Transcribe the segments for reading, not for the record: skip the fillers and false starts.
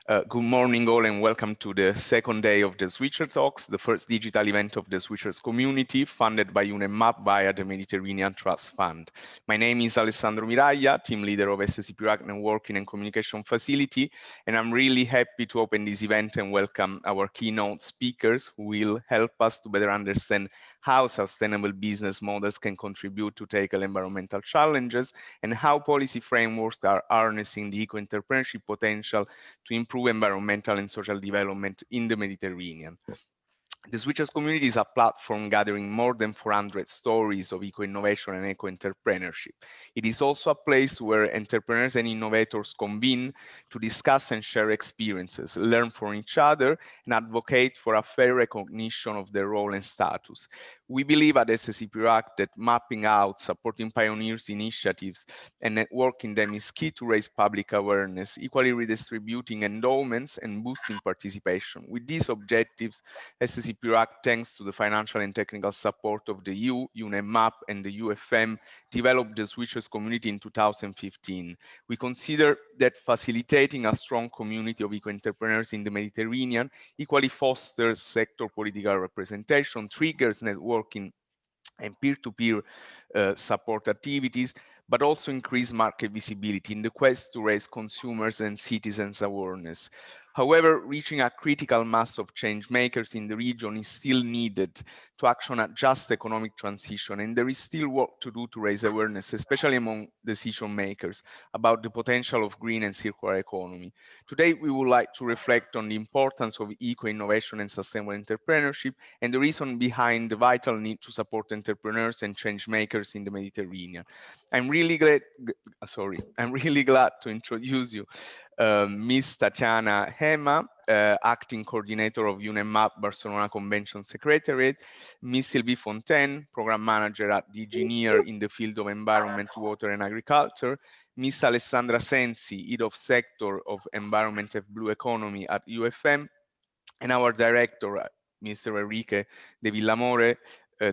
Good morning all and welcome to the second day of the Switcher Talks, the first digital event of the Switchers community funded by UNEMAP via the Mediterranean Trust Fund. My name is Alessandro Miraglia, team leader of SSCP Networking and Communication Facility, and I'm really happy to open this event and welcome our keynote speakers who will help us to better understand how sustainable business models can contribute to tackle environmental challenges and how policy frameworks are harnessing the eco-entrepreneurship potential to improve environmental and social development in the Mediterranean. The Switchers community is a platform gathering more than 400 stories of eco-innovation and eco-entrepreneurship. It is also a place where entrepreneurs and innovators convene to discuss and share experiences, learn from each other, and advocate for a fair recognition of their role and status. We believe at SSCP that mapping out, supporting pioneers' initiatives, and networking them is key to raise public awareness, equally redistributing endowments and boosting participation. With these objectives, SSCP thanks to the financial and technical support of the EU, UNEMAP, and the UFM, developed the Switchers community in 2015. We consider that facilitating a strong community of eco-entrepreneurs in the Mediterranean equally fosters sector political representation, triggers networking and peer-to-peer support activities, but also increase market visibility in the quest to raise consumers and citizens' awareness. However, reaching a critical mass of change makers in the region is still needed to action a just economic transition, and there is still work to do to raise awareness, especially among decision makers, about the potential of green and circular economy. Today, we would like to reflect on the importance of eco-innovation and sustainable entrepreneurship and the reason behind the vital need to support entrepreneurs and change makers in the Mediterranean. I'm really glad to introduce you Ms. Tatjana Hema, Acting Coordinator of UNEMAP Barcelona Convention Secretariat, Ms. Sylvie Fontaine, Program Manager at DG NEAR in the field of Environment, Water and Agriculture, Ms. Alessandra Sensi, Head of Sector of Environment and Blue Economy at UFM, and our Director, Mr. Enrique De Villamore,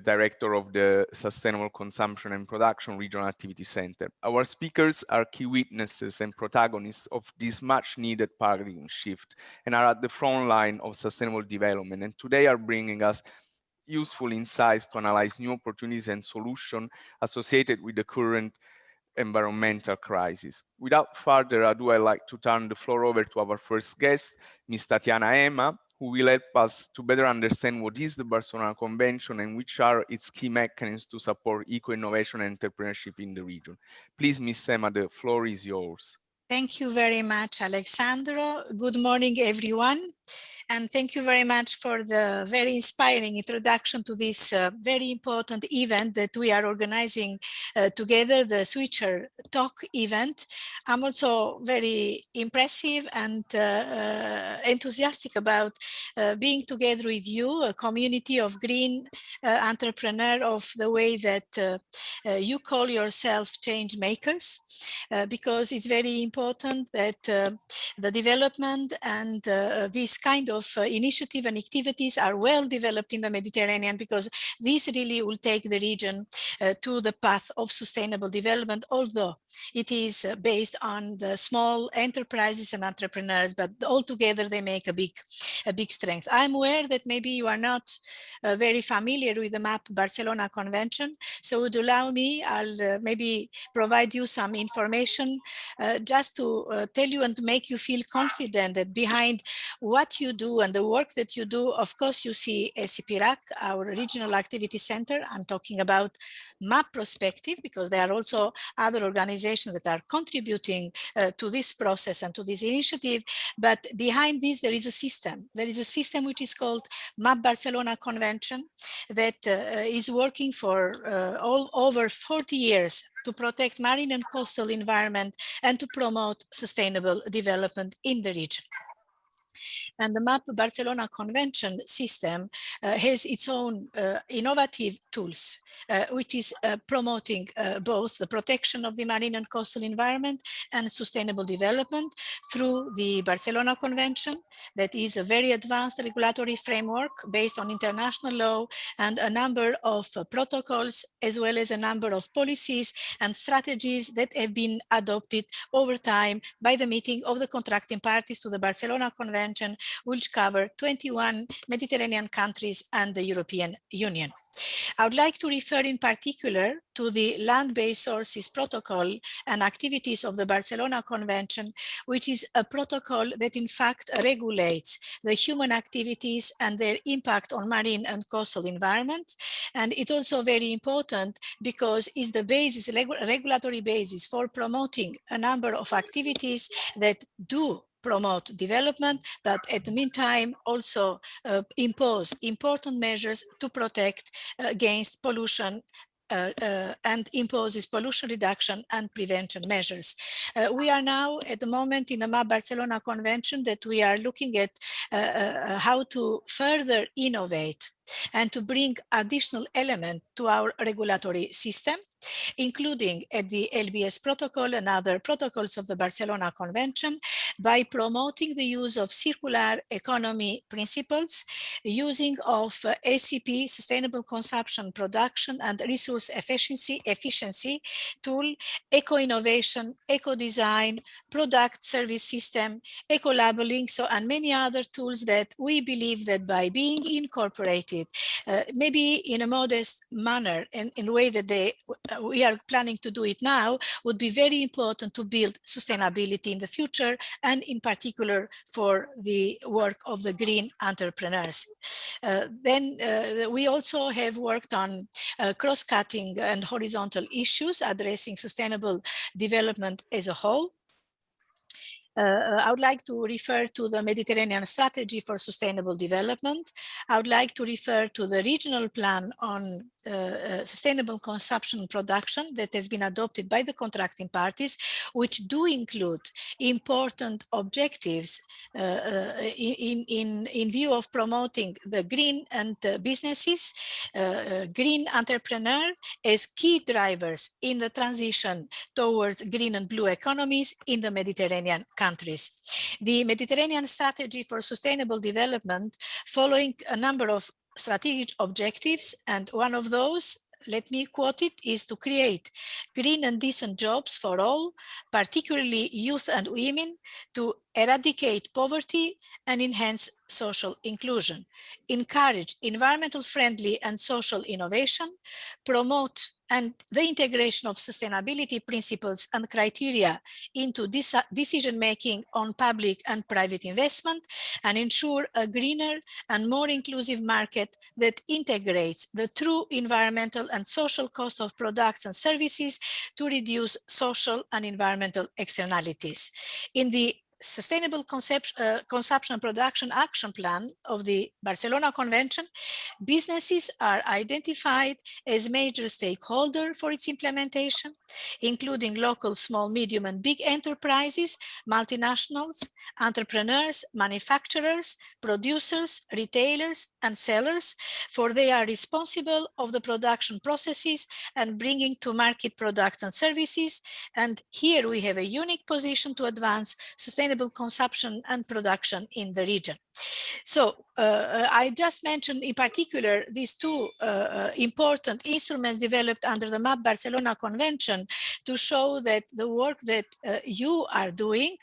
Director of the Sustainable Consumption and Production Regional Activity Center. Our speakers are key witnesses and protagonists of this much needed paradigm shift and are at the front line of sustainable development, and today are bringing us useful insights to analyze new opportunities and solutions associated with the current environmental crisis. Without further ado, I'd like to turn the floor over to our first guest, Ms. Tatjana Hema, who will help us to better understand what is the Barcelona Convention and which are its key mechanisms to support eco-innovation and entrepreneurship in the region. Please, Ms. Hema, the floor is yours. Thank you very much, Alessandro. Good morning, everyone. And thank you very much for the very inspiring introduction to this very important event that we are organizing together, the Switcher Talk event. I'm also very impressive and enthusiastic about being together with you, a community of green entrepreneurs of the way that you call yourself change makers, because it's very important that the development and this kind of initiative and activities are well developed in the Mediterranean, because this really will take the region to the path of sustainable development, although it is based on the small enterprises and entrepreneurs, but altogether they make a big strength. I'm aware that maybe you are not very familiar with the MAP Barcelona Convention, so would allow me, I'll maybe provide you some information just to tell you and make you feel confident that behind what you do and the work that you do, of course, you see SCP, our regional activity center. I'm talking about MAP perspective, because there are also other organizations that are contributing to this process and to this initiative. But behind this, there is a system. There is a system which is called MAP Barcelona Convention that is working for over 40 years to protect marine and coastal environment and to promote sustainable development in the region. And the MAP Barcelona Convention system has its own innovative tools, which is promoting both the protection of the marine and coastal environment and sustainable development through the Barcelona Convention, that is a very advanced regulatory framework based on international law and a number of protocols, as well as a number of policies and strategies that have been adopted over time by the meeting of the contracting parties to the Barcelona Convention, which cover 21 Mediterranean countries and the European Union. I would like to refer in particular to the land-based sources protocol and activities of the Barcelona Convention, which is a protocol that in fact regulates the human activities and their impact on marine and coastal environment. And it's also very important because it's the basis, regulatory basis for promoting a number of activities that do promote development, but at the meantime also impose important measures to protect against pollution and imposes pollution reduction and prevention measures. We are now at the moment in the MAP Barcelona Convention that we are looking at how to further innovate and to bring additional element to our regulatory system, including at the LBS protocol and other protocols of the Barcelona Convention, by promoting the use of circular economy principles, using of SCP, sustainable consumption, production, and resource efficiency tool, eco-innovation, eco-design, product service system, eco-labeling, and many other tools that we believe that by being incorporated, maybe in a modest manner and in a way that we are planning to do it now, would be very important to build sustainability in the future, and in particular for the work of the green entrepreneurs. Then we also have worked on cross-cutting and horizontal issues addressing sustainable development as a whole. I would like to refer to the Mediterranean Strategy for Sustainable Development. I would like to refer to the regional plan on sustainable consumption and production that has been adopted by the contracting parties, which do include important objectives in view of promoting the green and businesses, green entrepreneur as key drivers in the transition towards green and blue economies in the Mediterranean countries. The Mediterranean Strategy for Sustainable Development, following a number of strategic objectives, and one of those, let me quote it, is to create green and decent jobs for all, particularly youth and women, to eradicate poverty and enhance social inclusion, encourage environmental friendly and social innovation, promote and the integration of sustainability principles and criteria into decision-making on public and private investment, and ensure a greener and more inclusive market that integrates the true environmental and social cost of products and services to reduce social and environmental externalities. In the Sustainable Consumption and Production Action Plan of the Barcelona Convention, businesses are identified as major stakeholder for its implementation, including local, small, medium, and big enterprises, multinationals, entrepreneurs, manufacturers, producers, retailers, and sellers, for they are responsible of the production processes and bringing to market products and services. And here we have a unique position to advance sustainable consumption and production in the region. So I just mentioned in particular these two important instruments developed under the MAP Barcelona Convention to show that the work that you are doing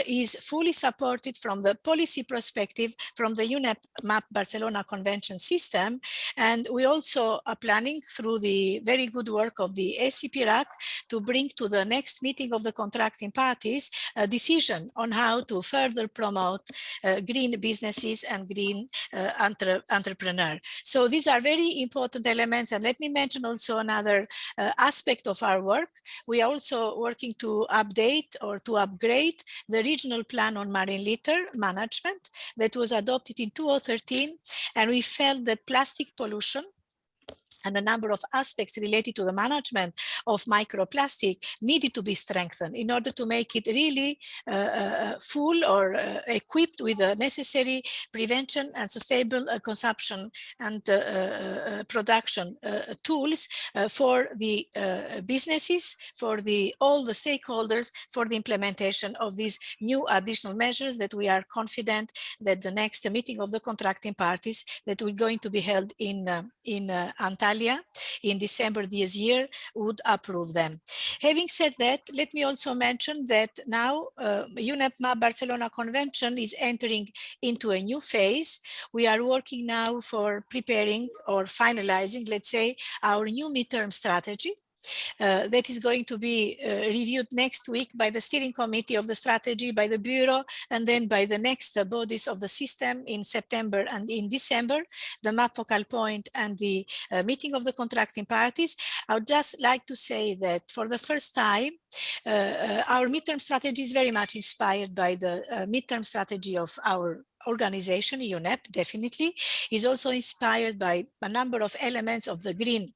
is fully supported from the policy perspective from the UNEP MAP Barcelona Convention system. And we also are planning through the very good work of the SCP-RAC to bring to the next meeting of the contracting parties a decision on how to further promote green businesses and green entrepreneur. So these are very important elements. And let me mention also another aspect of our work. We are also working to update or to upgrade the regional plan on marine litter management that was adopted in 2013. And we felt that plastic pollution and a number of aspects related to the management of microplastic needed to be strengthened in order to make it really full or equipped with the necessary prevention and sustainable consumption and production tools for the businesses, for all the stakeholders, for the implementation of these new additional measures that we are confident that the next meeting of the contracting parties that we're going to be held in Antalya in December this year would approve them. Having said that, let me also mention that now UNEP Barcelona Convention is entering into a new phase. We are working now for preparing or finalizing, let's say, our new midterm strategy. That is going to be reviewed next week by the steering committee of the strategy, by the Bureau, and then by the next bodies of the system in September and in December, the MAP focal point and the meeting of the contracting parties. I would just like to say that for the first time, our midterm strategy is very much inspired by the midterm strategy of our organization, UNEP, definitely, is also inspired by a number of elements of the green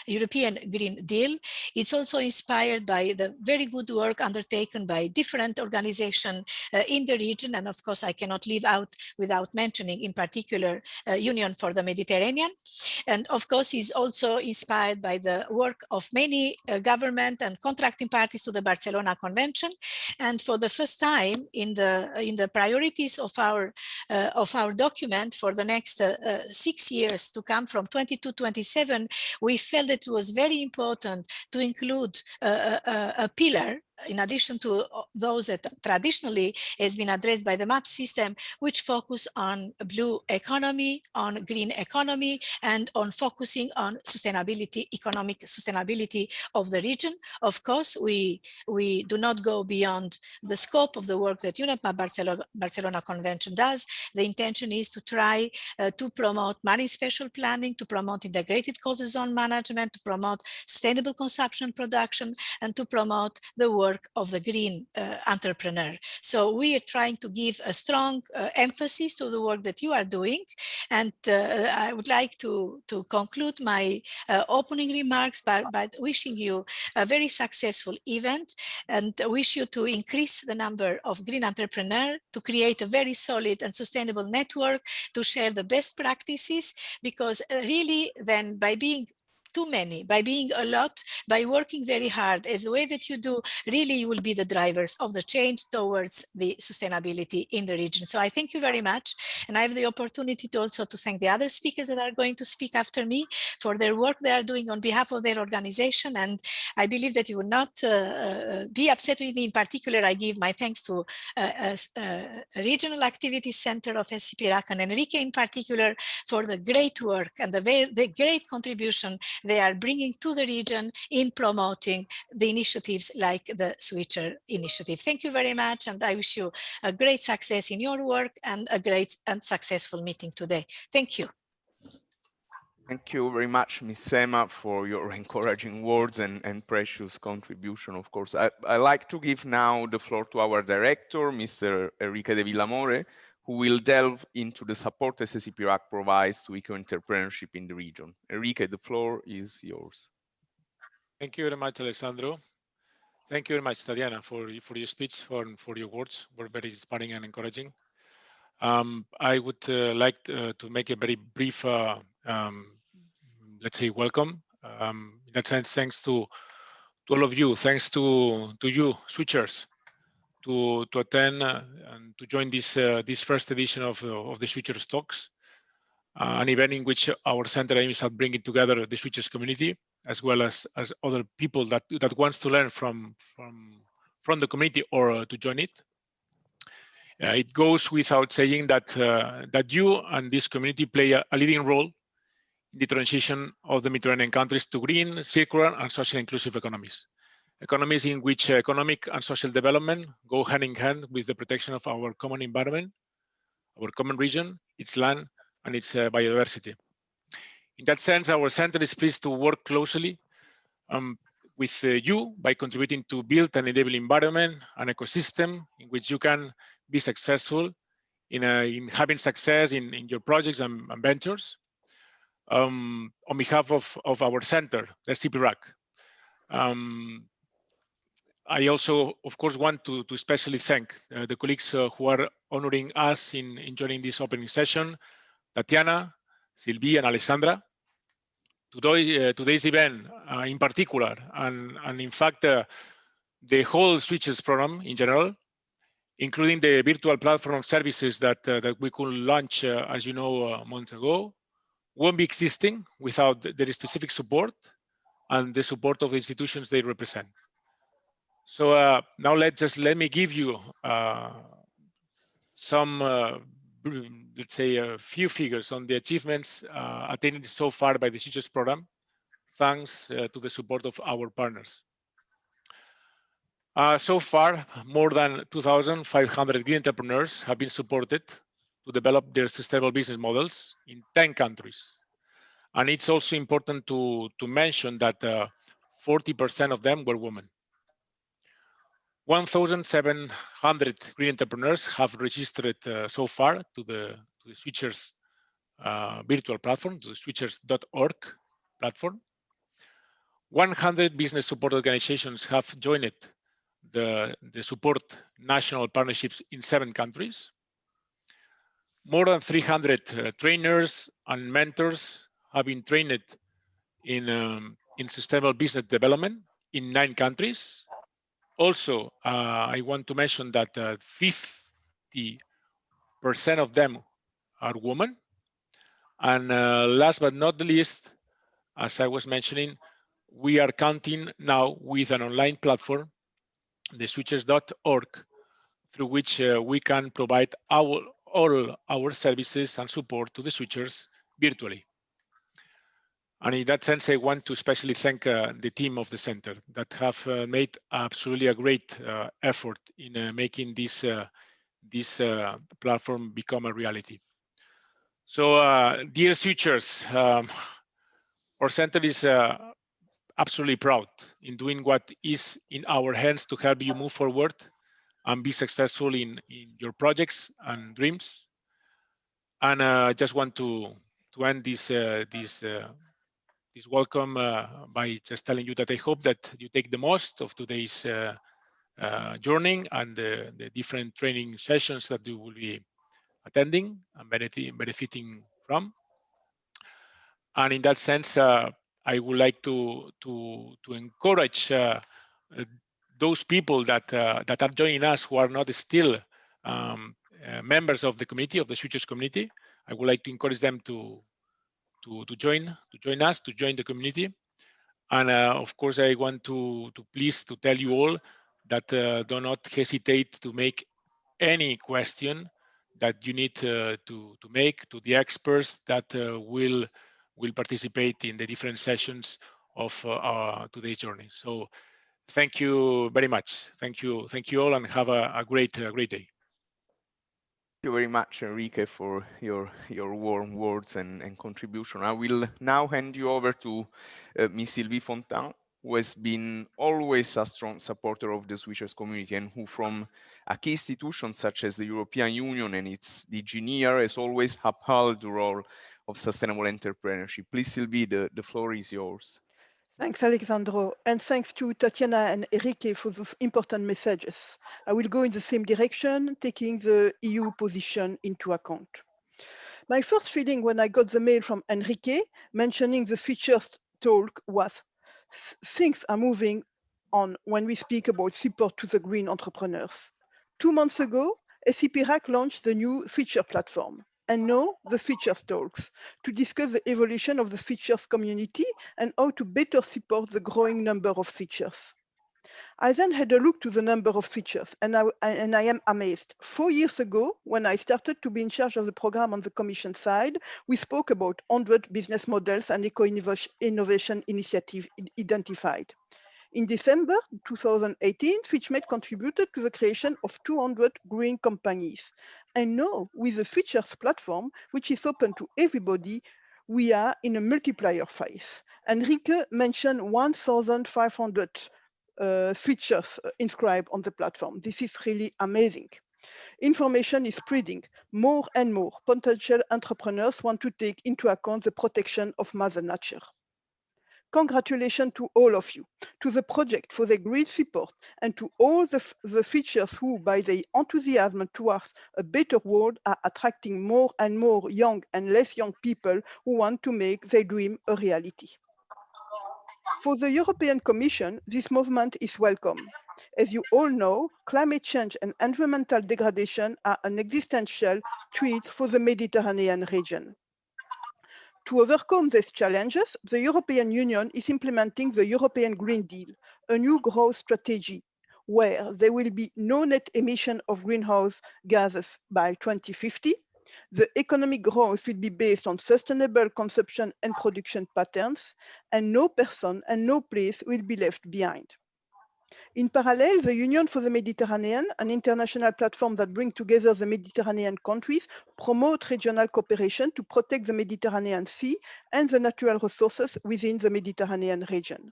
European Green Deal. It's also inspired by the very good work undertaken by different organizations in the region. And of course, I cannot leave out without mentioning in particular Union for the Mediterranean. And of course, is also inspired by the work of many government and contracting parties to the Barcelona Convention. And for the first time in the priorities of our document for the next 6 years to come from 2022-27, we felt it was very important to include a pillar in addition to those that traditionally has been addressed by the MAP system, which focus on blue economy, on green economy, and on focusing on sustainability, economic sustainability of the region. Of course, we do not go beyond the scope of the work that UNEP Barcelona Convention does. The intention is to try to promote marine spatial planning, to promote integrated coastal zone management, to promote sustainable consumption production, and to promote the work of the green entrepreneur. So we are trying to give a strong emphasis to the work that you are doing. And I would like to conclude my opening remarks by wishing you a very successful event and wish you to increase the number of green entrepreneurs, to create a very solid and sustainable network, to share the best practices, because really then by being too many, by being a lot, by working very hard as the way that you do, really you will be the drivers of the change towards the sustainability in the region. So I thank you very much. And I have the opportunity to also to thank the other speakers that are going to speak after me for their work they are doing on behalf of their organization. And I believe that you will not be upset with me. In particular, I give my thanks to Regional Activity Center of SCP-RAC and Enrique in particular for the great work and the great contribution they are bringing to the region in promoting the initiatives like the Switcher initiative. Thank you very much, and I wish you a great success in your work and a great and successful meeting today. Thank you. Thank you very much, Ms. Hema, for your encouraging words and precious contribution, of course. I'd like to give now the floor to our director, Mr. Enrique De Villamore, who will delve into the support SCP-RAC provides to eco-entrepreneurship in the region. Enrique, the floor is yours. Thank you very much, Alessandro. Thank you very much, Tatjana, for your speech, for your words. Were very inspiring and encouraging. I would like to make a very brief, let's say, welcome. In that sense, thanks to all of you. Thanks to you, Switchers, to attend and to join this first edition of the Switchers Talks, an event in which our center aims at bringing together the Switchers community as well as other people that wants to learn from the community or to join it. It goes without saying that you and this community play a leading role in the transition of the Mediterranean countries to green, circular, and social inclusive economies. Economies in which economic and social development go hand in hand with the protection of our common environment, our common region, its land, and its biodiversity. In that sense, our center is pleased to work closely with you by contributing to build an enabling environment, an ecosystem in which you can be successful in having success in your projects and ventures. on behalf of our center, the CPRAC. I also, of course, want to especially thank the colleagues who are honoring us in joining this opening session, Tatjana, Sylvie, and Alessandra. Today's event in particular, and in fact, the whole Switchers program in general, including the virtual platform services that we could launch, as you know, months ago, won't be existing without the specific support and the support of the institutions they represent. So now let me give you some, let's say, a few figures on the achievements attained so far by the Switchers program, thanks to the support of our partners. So far, more than 2,500 green entrepreneurs have been supported to develop their sustainable business models in 10 countries. And it's also important to mention that 40% of them were women. 1,700 green entrepreneurs have registered so far to the Switchers virtual platform, to the switchers.org platform. 100 business support organizations have joined the support national partnerships in 7 countries. More than 300 trainers and mentors have been trained in sustainable business development in 9 countries. Also, I want to mention that 50% of them are women. And last but not the least, as I was mentioning, we are counting now with an online platform, the switchers.org, through which we can provide all our services and support to the switchers virtually. And in that sense, I want to especially thank the team of the center that have made absolutely a great effort in making this platform become a reality. So, dear switchers, our center is absolutely proud in doing what is in our hands to help you move forward and be successful in your projects and dreams. And I just want to end this welcome by just telling you that I hope that you take the most of today's journey and the different training sessions that you will be attending and benefiting from. And in that sense, I would like to encourage those people that are joining us who are not still members of the community, of the Switchers community. I would like to encourage them to join us, to join the community. And of course, I want to please to tell you all that do not hesitate to make any question that you need to make to the experts that will participate in the different sessions of today's journey. So thank you very much. Thank you all, and have a great day. Thank you very much, Enrique, for your warm words and contribution. I will now hand you over to Ms. Sylvie Fontaine, who has been always a strong supporter of the Switchers community and who, from a key institution such as the European Union and its DG NEAR, has always upheld the role of sustainable entrepreneurship. Please, Sylvie, the floor is yours. Thanks, Alessandro, and thanks to Tatjana and Enrique for those important messages. I will go in the same direction, taking the EU position into account. My first feeling when I got the mail from Enrique mentioning the features talk was things are moving on when we speak about support to the green entrepreneurs. 2 months ago, SCPRAC launched the new feature platform. And now the features talks to discuss the evolution of the features community and how to better support the growing number of features. I then had a look to the number of features, and I am amazed. 4 years ago, when I started to be in charge of the program on the Commission side, we spoke about 100 business models and eco-innovation initiatives identified. In December 2018, SwitchMate contributed to the creation of 200 green companies. And now, with the Features platform, which is open to everybody, we are in a multiplier phase. Enrique mentioned 1,500 features inscribed on the platform. This is really amazing. Information is spreading. More and more potential entrepreneurs want to take into account the protection of Mother Nature. Congratulations to all of you, to the project for their great support, and to all the Switchers who, by their enthusiasm towards a better world, are attracting more and more young and less young people who want to make their dream a reality. For the European Commission, this movement is welcome. As you all know, climate change and environmental degradation are an existential threat for the Mediterranean region. To overcome these challenges, the European Union is implementing the European Green Deal, a new growth strategy where there will be no net emission of greenhouse gases by 2050. The economic growth will be based on sustainable consumption and production patterns, and no person and no place will be left behind. In parallel, the Union for the Mediterranean, an international platform that brings together the Mediterranean countries, promotes regional cooperation to protect the Mediterranean Sea and the natural resources within the Mediterranean region.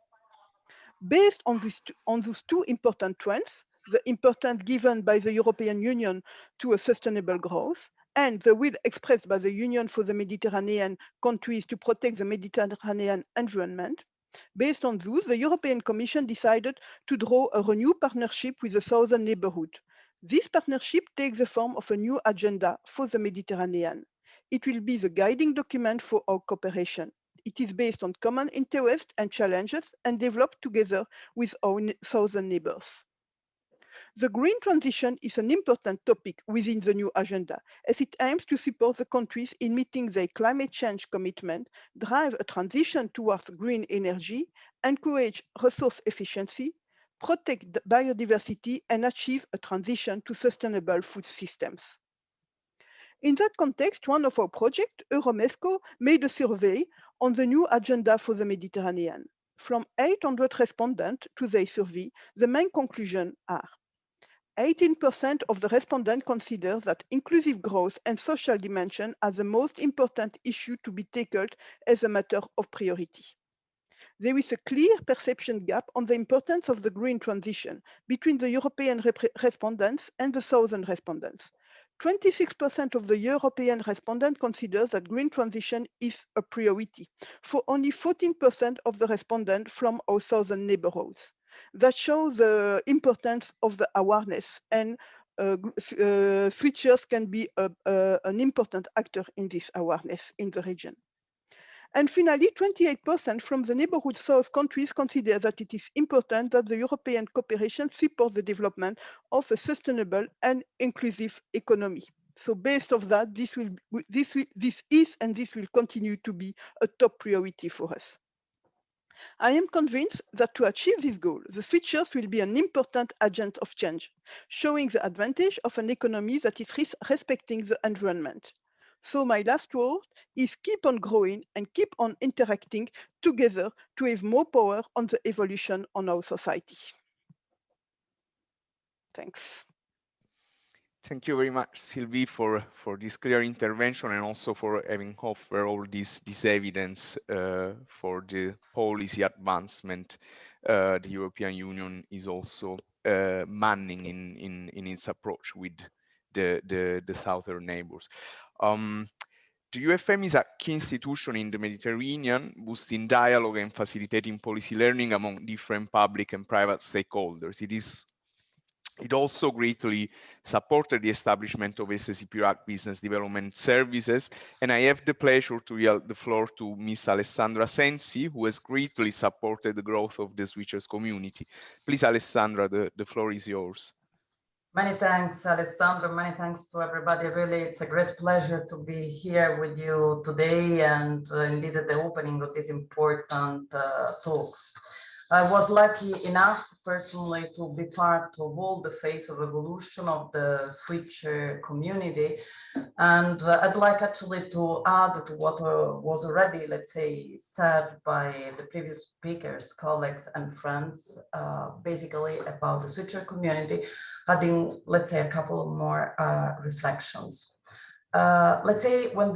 Based on those two important trends, the importance given by the European Union to a sustainable growth and the will expressed by the Union for the Mediterranean countries to protect the Mediterranean environment, based on those, the European Commission decided to draw a renewed partnership with the Southern Neighbourhood. This partnership takes the form of a new agenda for the Mediterranean. It will be the guiding document for our cooperation. It is based on common interests and challenges and developed together with our southern neighbors. The green transition is an important topic within the new agenda, as it aims to support the countries in meeting their climate change commitment, drive a transition towards green energy, encourage resource efficiency, protect biodiversity, and achieve a transition to sustainable food systems. In that context, one of our projects, Euromesco, made a survey on the new agenda for the Mediterranean. From 800 respondents to their survey, the main conclusions are 18% of the respondents consider that inclusive growth and social dimension are the most important issue to be tackled as a matter of priority. There is a clear perception gap on the importance of the green transition between the European respondents and the Southern respondents. 26% of the European respondents consider that green transition is a priority, for only 14% of the respondents from our southern neighborhoods. That shows the importance of the awareness, and switchers can be an important actor in this awareness in the region. And finally, 28% from the neighborhood south countries consider that it is important that the European cooperation support the development of a sustainable and inclusive economy. So based on that, this is and this will continue to be a top priority for us. I am convinced that to achieve this goal, the switchers will be an important agent of change, showing the advantage of an economy that is respecting the environment. So my last word is keep on growing and keep on interacting together to have more power on the evolution on our society. Thanks. Thank you very much, Sylvie, for this clear intervention and also for having offered all this evidence for the policy advancement the European Union is also manning in its approach with the southern neighbors. The UFM is a key institution in the Mediterranean, boosting dialogue and facilitating policy learning among different public and private stakeholders. It also greatly supported the establishment of SSCP Business Development Services, and I have the pleasure to yield the floor to Ms. Alessandra Sensi, who has greatly supported the growth of the switchers community. Please, Alessandra, the floor is yours. Many thanks, Alessandro. Many thanks to everybody. Really, it's a great pleasure to be here with you today and indeed at the opening of these important talks. I was lucky enough personally to be part of all the phase of evolution of the switcher community. And I'd like actually to add to what was already, let's say, said by the previous speakers, colleagues and friends, basically about the switcher community, adding, let's say, a couple more reflections. Let's say when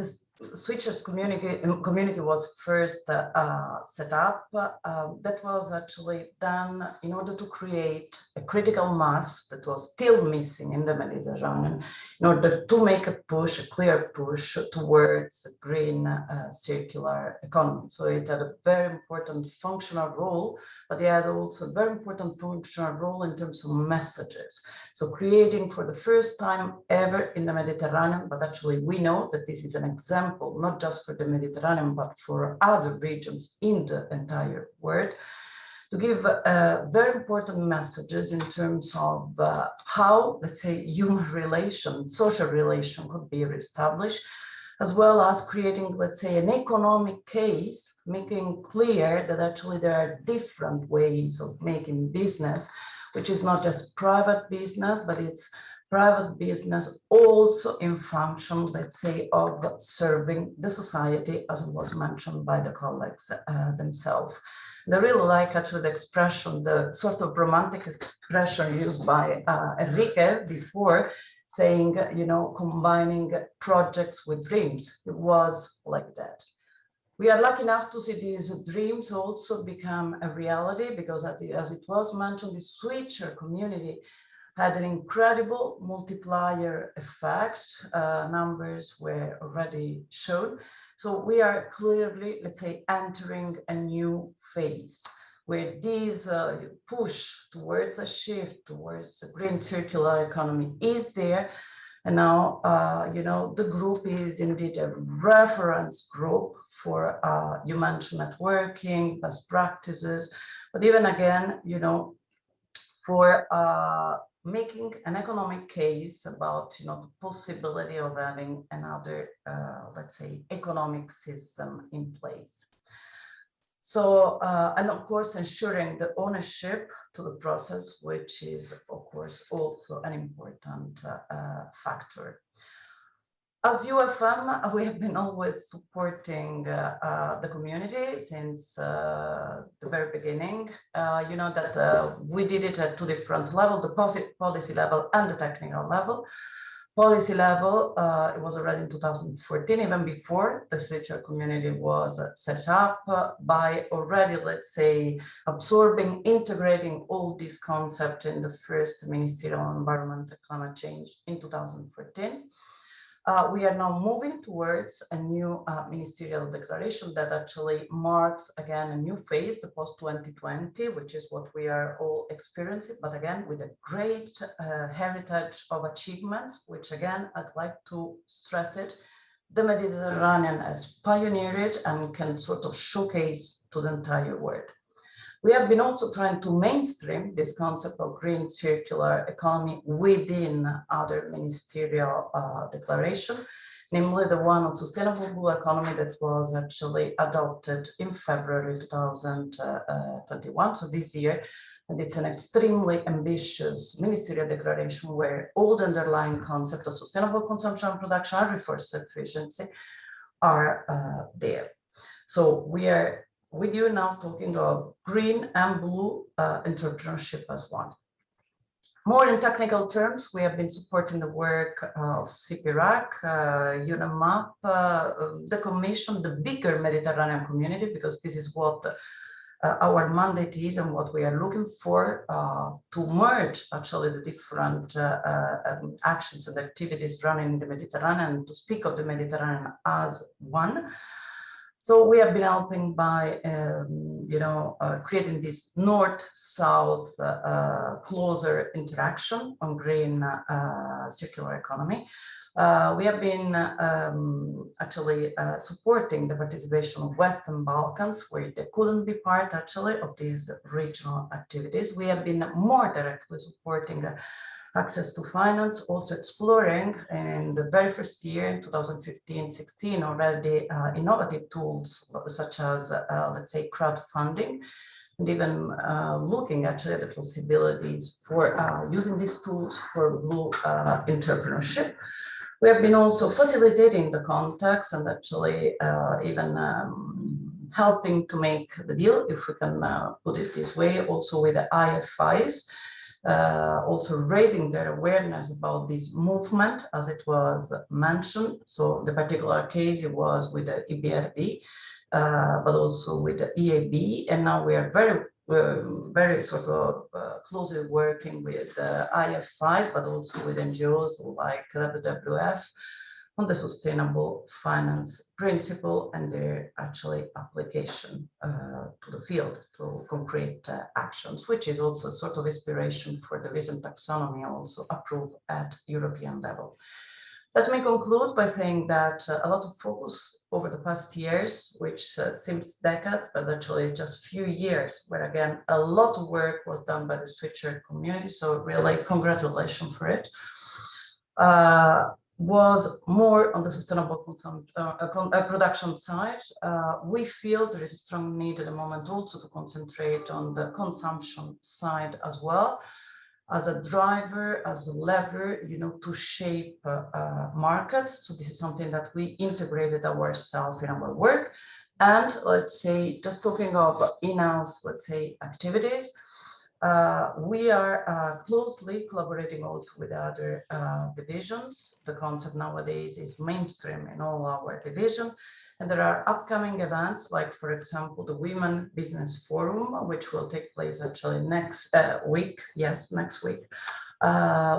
Swicthers community was first set up, that was actually done in order to create a critical mass that was still missing in the Mediterranean, in order to make a push, a clear push towards a green circular economy. So it had a very important functional role, but it had also a very important functional role in terms of messages. So creating for the first time ever in the Mediterranean, but actually we know that this is an example not just for the Mediterranean, but for other regions in the entire world, to give very important messages in terms of how, let's say, human relation, social relation could be reestablished, as well as creating, let's say, an economic case, making clear that actually there are different ways of making business, which is not just private business, but it's private business also in function, let's say, of serving the society, as was mentioned by the colleagues themselves. And I really like actually the expression, the sort of romantic expression used by Enrique before, saying, you know, combining projects with dreams. It was like that. We are lucky enough to see these dreams also become a reality, because as it was mentioned, the Switcher community had an incredible multiplier effect. Numbers were already shown. So we are clearly, let's say, entering a new phase where this push towards a shift towards a green circular economy is there. And now, you know, the group is indeed a reference group for, you mentioned networking, best practices, but even again, you know, for making an economic case about, you know, the possibility of having another, let's say, economic system in place. So, and of course, ensuring the ownership to the process, which is, of course, also an important factor. As UFM, we have been always supporting the community since the very beginning. You know that we did it at two different levels, the policy level and the technical level. Policy level, it was already in 2014, even before the Switcher community was set up, by already, let's say, absorbing, integrating all these concepts in the first Ministerial Environment and Climate Change in 2014. We are now moving towards a new ministerial declaration that actually marks again a new phase, the post-2020, which is what we are all experiencing, but again with a great heritage of achievements, which again I'd like to stress it. The Mediterranean has pioneered and can sort of showcase to the entire world. We have been also trying to mainstream this concept of green circular economy within other ministerial declaration, namely the one on sustainable blue economy that was actually adopted in February 2021, so this year. And it's an extremely ambitious ministerial declaration where all the underlying concepts of sustainable consumption and production and resource efficiency are there. So we are with you now talking of green and blue entrepreneurship as one. More in technical terms, we have been supporting the work of CPRAC, UNEMAP, the Commission, the bigger Mediterranean community, because this is what our mandate is and what we are looking for, to merge actually the different actions and activities running in the Mediterranean, to speak of the Mediterranean as one. So we have been helping by, you know, creating this north-south closer interaction on green circular economy. We have been actually supporting the participation of Western Balkans, where they couldn't be part actually of these regional activities. We have been more directly supporting access to finance, also exploring in the very first year, in 2015-16, already innovative tools such as, let's say, crowdfunding, and even looking actually at the possibilities for using these tools for blue entrepreneurship. We have been also facilitating the contacts and actually even helping to make the deal, if we can put it this way, also with the IFIs. also raising their awareness about this movement, as it was mentioned. So the particular case it was with the EBRD, but also with the EAB, and now we are very sort of closely working with IFIs, but also with NGOs like WWF on the sustainable finance principle and their actually application to the field, to concrete actions, which is also sort of inspiration for the recent taxonomy also approved at European level. Let me conclude by saying that a lot of focus over the past years, which seems decades, but actually just few years, where again, a lot of work was done by the Switcher community. So really congratulations for it. Was more on the sustainable production side. We feel there is a strong need at the moment also to concentrate on the consumption side as well, as a driver, as a lever, you know, to shape markets. So this is something that we integrated ourselves in our work. And let's say, just talking of in-house, let's say, activities, we are closely collaborating also with other divisions. The concept nowadays is mainstream in all our division. And there are upcoming events, like, for example, the Women Business Forum, which will take place actually next week. Yes, next week,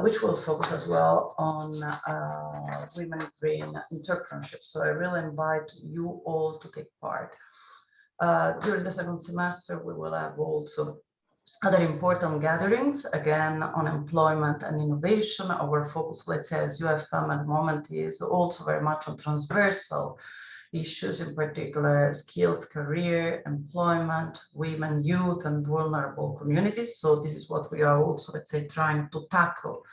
which will focus as well on women green entrepreneurship. So I really invite you all to take part. During the second semester, we will have also other important gatherings, again, on employment and innovation. Our focus, let's say, as UFM at the moment is also very much on transversal issues, in particular skills, career, employment, women, youth, and vulnerable communities. So this is what we are also, let's say, trying to tackle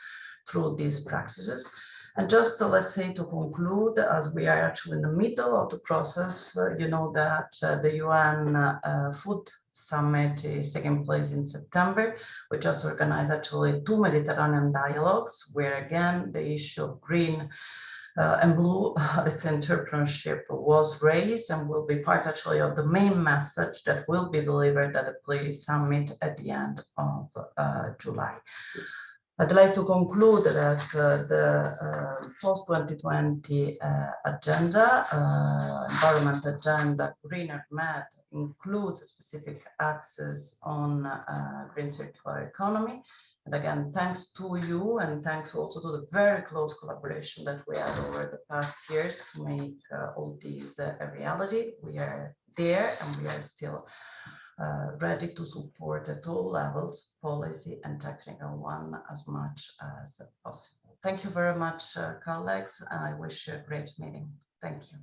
through these practices. And just let's say to conclude, as we are actually in the middle of the process, you know that the UN Food Summit is taking place in September. We just organized actually 2 Mediterranean dialogues, where again the issue of green and blue, let's say, entrepreneurship was raised and will be part actually of the main message that will be delivered at the Paris Summit at the end of July. I'd like to conclude that the post-2020 agenda, environment agenda, greener med, includes a specific access on green circular economy. And again, thanks to you, and thanks also to the very close collaboration that we had over the past years to make all these a reality. We are there, and we are still ready to support at all levels, policy and technical one, as much as possible. Thank you very much, colleagues. I wish you a great meeting. Thank you.